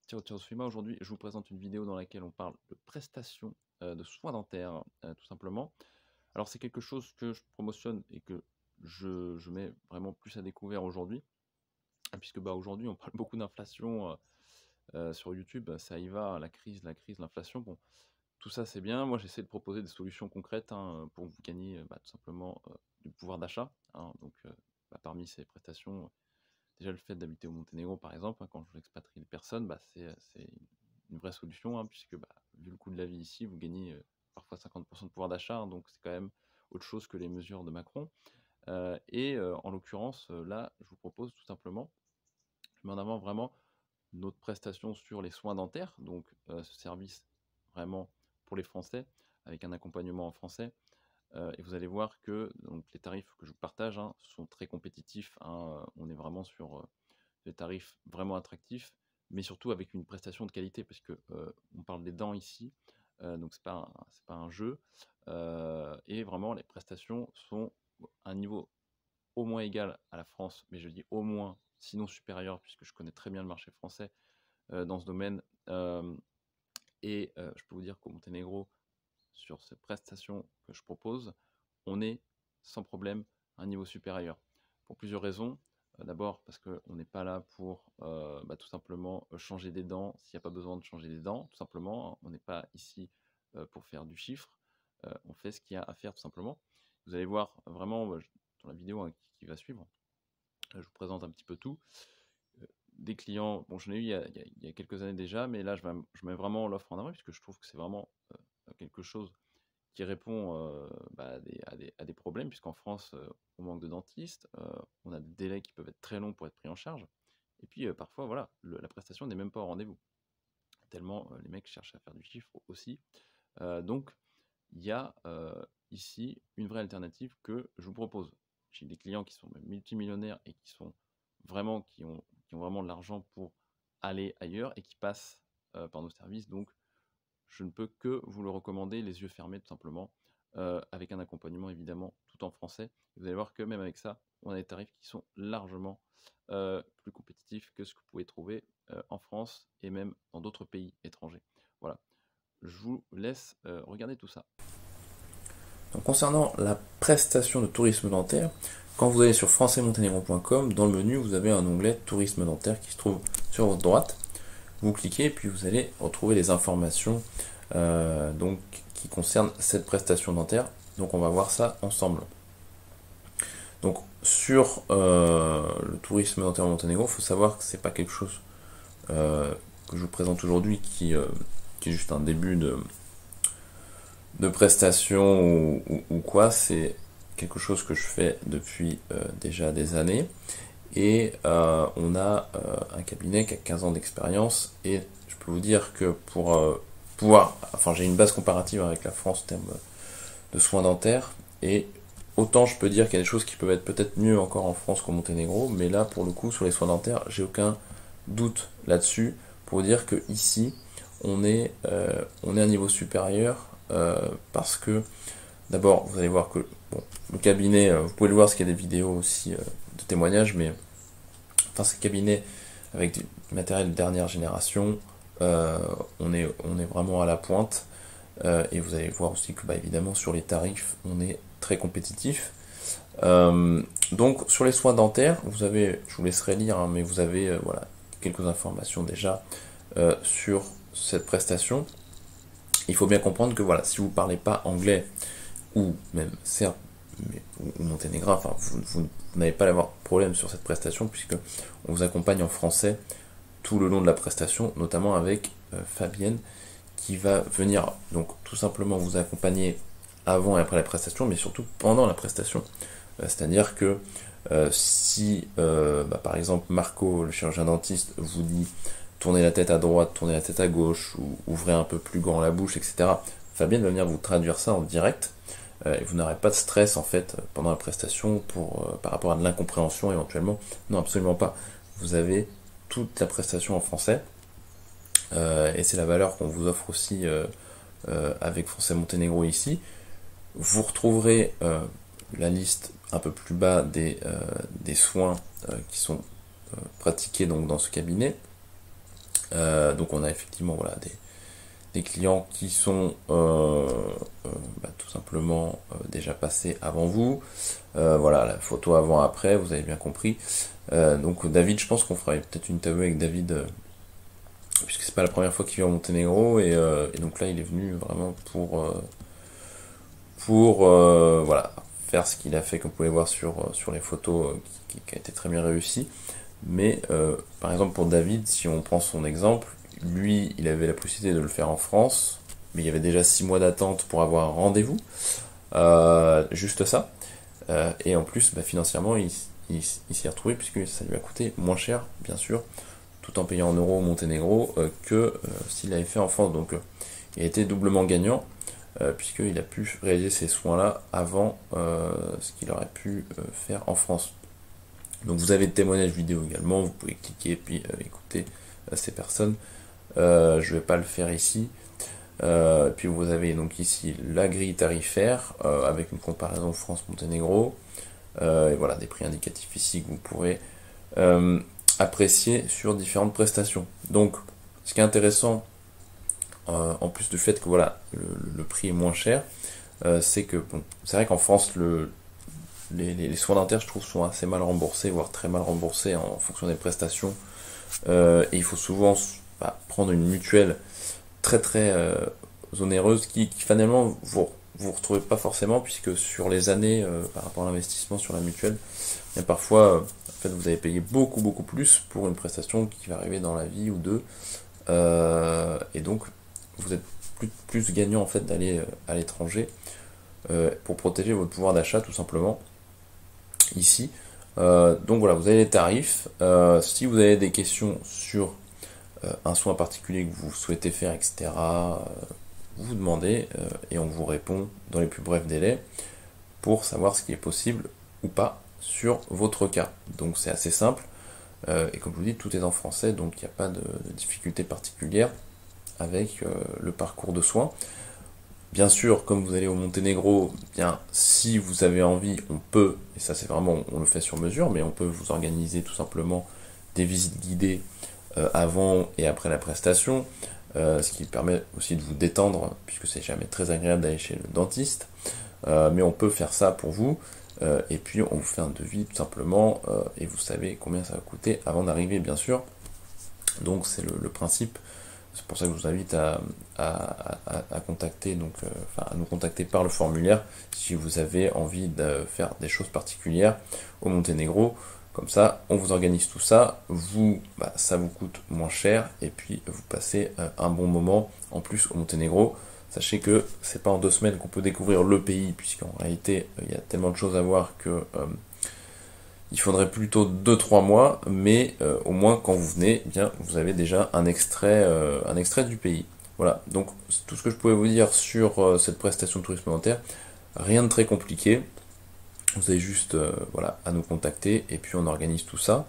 Ciao, ciao, suis-moi. Aujourd'hui, je vous présente une vidéo dans laquelle on parle de prestations de soins dentaires, tout simplement. Alors, c'est quelque chose que je promotionne et que je mets vraiment plus à découvert aujourd'hui, puisque bah, aujourd'hui, on parle beaucoup d'inflation sur YouTube. Ça y va, la crise, l'inflation. Bon, tout ça, c'est bien. Moi, j'essaie de proposer des solutions concrètes hein, pour vous gagner bah, tout simplement du pouvoir d'achat, hein. Donc, bah, parmi ces prestations, déjà, le fait d'habiter au Monténégro, par exemple, hein, quand je expatrie des personnes, bah, c'est une vraie solution, hein, puisque bah, vu le coût de la vie ici, vous gagnez parfois 50% de pouvoir d'achat, hein, donc c'est quand même autre chose que les mesures de Macron. En l'occurrence, là, je vous propose tout simplement, je mets en avant vraiment notre prestation sur les soins dentaires, donc ce service vraiment pour les Français, avec un accompagnement en français. Et vous allez voir que donc, les tarifs que je vous partage hein, sont très compétitifs, hein. On est vraiment sur des tarifs vraiment attractifs, mais surtout avec une prestation de qualité, parce que on parle des dents ici, donc c'est pas un jeu, et vraiment les prestations sont à un niveau au moins égal à la France, mais je dis au moins, sinon supérieur, puisque je connais très bien le marché français dans ce domaine, euh, je peux vous dire qu'au Monténégro, sur ces prestations que je propose, on est sans problème à un niveau supérieur. Pour plusieurs raisons. D'abord parce qu'on n'est pas là pour bah, tout simplement changer des dents s'il n'y a pas besoin de changer des dents, tout simplement. On n'est pas ici pour faire du chiffre. On fait ce qu'il y a à faire tout simplement. Vous allez voir vraiment dans la vidéo hein, qui va suivre, je vous présente un petit peu tout. Des clients, bon, j'en ai eu il y a quelques années déjà, mais là, je mets vraiment l'offre en avant puisque je trouve que c'est vraiment quelque chose qui répond bah, à des problèmes, puisqu'en France, on manque de dentistes, on a des délais qui peuvent être très longs pour être pris en charge, et puis parfois, voilà, la prestation n'est même pas au rendez-vous, tellement les mecs cherchent à faire du chiffre aussi. Donc, il y a ici une vraie alternative que je vous propose. J'ai des clients qui sont même multimillionnaires et qui ont vraiment de l'argent pour aller ailleurs et qui passent par nos services. Donc, je ne peux que vous le recommander, les yeux fermés tout simplement, avec un accompagnement évidemment tout en français. Vous allez voir que même avec ça, on a des tarifs qui sont largement plus compétitifs que ce que vous pouvez trouver en France et même dans d'autres pays étrangers. Voilà, je vous laisse regarder tout ça. Donc, concernant la prestation de tourisme dentaire, quand vous allez sur françaismonténégro.com, dans le menu, vous avez un onglet tourisme dentaire qui se trouve sur votre droite. Vous cliquez et puis vous allez retrouver les informations donc, qui concernent cette prestation dentaire. Donc on va voir ça ensemble. Donc sur le tourisme dentaire au Monténégro, il faut savoir que c'est pas quelque chose que je vous présente aujourd'hui qui est juste un début de prestation ou quoi. C'est quelque chose que je fais depuis déjà des années. Et on a un cabinet qui a 15 ans d'expérience. Et je peux vous dire que pour enfin j'ai une base comparative avec la France en termes de soins dentaires. Et autant je peux dire qu'il y a des choses qui peuvent être peut-être mieux encore en France qu'au Monténégro. Mais là, pour le coup, sur les soins dentaires, j'ai aucun doute là-dessus. Pour dire que ici, on est à un niveau supérieur parce que d'abord, vous allez voir que bon, le cabinet, vous pouvez le voir parce qu'il y a des vidéos aussi de témoignages, mais enfin, c'est un cabinet avec du matériel de dernière génération. On est vraiment à la pointe. Et vous allez voir aussi que, bah, évidemment, sur les tarifs, on est très compétitif. Donc, sur les soins dentaires, vous avez, je vous laisserai lire, hein, mais vous avez voilà, quelques informations déjà sur cette prestation. Il faut bien comprendre que voilà, si vous ne parlez pas anglais ou même serbe ou monténégrin, enfin, vous n'allez pas avoir de problème sur cette prestation puisque on vous accompagne en français tout le long de la prestation, notamment avec Fabienne qui va venir donc tout simplement vous accompagner avant et après la prestation, mais surtout pendant la prestation. C'est-à-dire que si bah, par exemple Marco, le chirurgien dentiste, vous dit tournez la tête à droite, tournez la tête à gauche, ou ouvrez un peu plus grand la bouche, etc. Fabienne va venir vous traduire ça en direct, et vous n'aurez pas de stress en fait pendant la prestation par rapport à de l'incompréhension éventuellement. Non, absolument pas. Vous avez toute la prestation en français, et c'est la valeur qu'on vous offre aussi avec Français Monténégro ici. Vous retrouverez la liste un peu plus bas des soins qui sont pratiqués donc dans ce cabinet. Donc on a effectivement voilà, des clients qui sont tout simplement déjà passés avant vous. Voilà, la photo avant-après, vous avez bien compris. Donc David, je pense qu'on fera peut-être une interview avec David, puisque c'est pas la première fois qu'il vient au Monténégro, et donc là il est venu vraiment pour voilà, faire ce qu'il a fait, comme vous pouvez voir sur les photos, qui a été très bien réussi. Mais par exemple pour David, si on prend son exemple, lui il avait la possibilité de le faire en France, mais il y avait déjà 6 mois d'attente pour avoir un rendez-vous, juste ça. Et en plus, financièrement, il s'y est retrouvé puisque ça lui a coûté moins cher, bien sûr, tout en payant en euros au Monténégro, que s'il l'avait fait en France. Donc il a été doublement gagnant, puisqu'il a pu réaliser ces soins-là avant ce qu'il aurait pu faire en France. Donc vous avez des témoignages vidéo également, vous pouvez cliquer et puis écouter ces personnes. Je ne vais pas le faire ici. Puis vous avez donc ici la grille tarifaire avec une comparaison France-Monténégro. Et voilà, des prix indicatifs ici que vous pourrez apprécier sur différentes prestations. Donc ce qui est intéressant, en plus du fait que voilà, le prix est moins cher, c'est que bon, c'est vrai qu'en France, les soins dentaires, je trouve, sont assez mal remboursés, voire très mal remboursés en fonction des prestations. Et il faut souvent prendre une mutuelle très très onéreuse qui finalement vous retrouvez pas forcément, puisque sur les années, par rapport à l'investissement sur la mutuelle, il y a parfois en fait, vous avez payé beaucoup plus pour une prestation qui va arriver dans la vie ou deux, et donc vous êtes plus gagnant en fait d'aller à l'étranger pour protéger votre pouvoir d'achat tout simplement ici. Donc voilà, vous avez les tarifs. Si vous avez des questions sur un soin particulier que vous souhaitez faire, etc., vous demandez et on vous répond dans les plus brefs délais pour savoir ce qui est possible ou pas sur votre cas. Donc c'est assez simple, et comme je vous dis, tout est en français, donc il n'y a pas de difficulté particulière avec le parcours de soins. Bien sûr, comme vous allez au Monténégro, bien si vous avez envie, on peut, et ça c'est vraiment, on le fait sur mesure, mais on peut vous organiser tout simplement des visites guidées avant et après la prestation, ce qui permet aussi de vous détendre, puisque c'est jamais très agréable d'aller chez le dentiste, mais on peut faire ça pour vous, et puis on vous fait un devis tout simplement, et vous savez combien ça va coûter avant d'arriver, bien sûr. Donc c'est le principe. C'est pour ça que je vous invite à contacter, donc, à nous contacter par le formulaire si vous avez envie de faire des choses particulières au Monténégro. Comme ça, on vous organise tout ça, ça vous coûte moins cher, et puis vous passez un bon moment en plus au Monténégro. Sachez que c'est pas en 2 semaines qu'on peut découvrir le pays, puisqu'en réalité, il y a tellement de choses à voir que il faudrait plutôt 2-3 mois, mais au moins quand vous venez, eh bien, vous avez déjà un extrait du pays. Voilà, donc c'est tout ce que je pouvais vous dire sur cette prestation de tourisme dentaire. Rien de très compliqué. Vous avez juste voilà, à nous contacter et puis on organise tout ça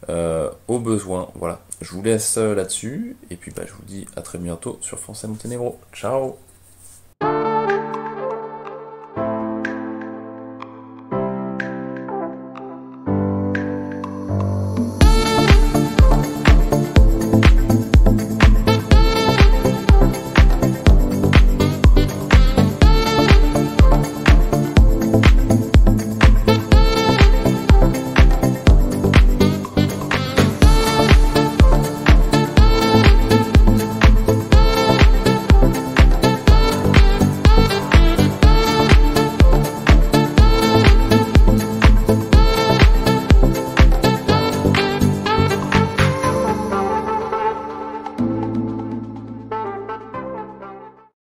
au besoin. Voilà, je vous laisse là-dessus et puis je vous dis à très bientôt sur Français Monténégro. Ciao!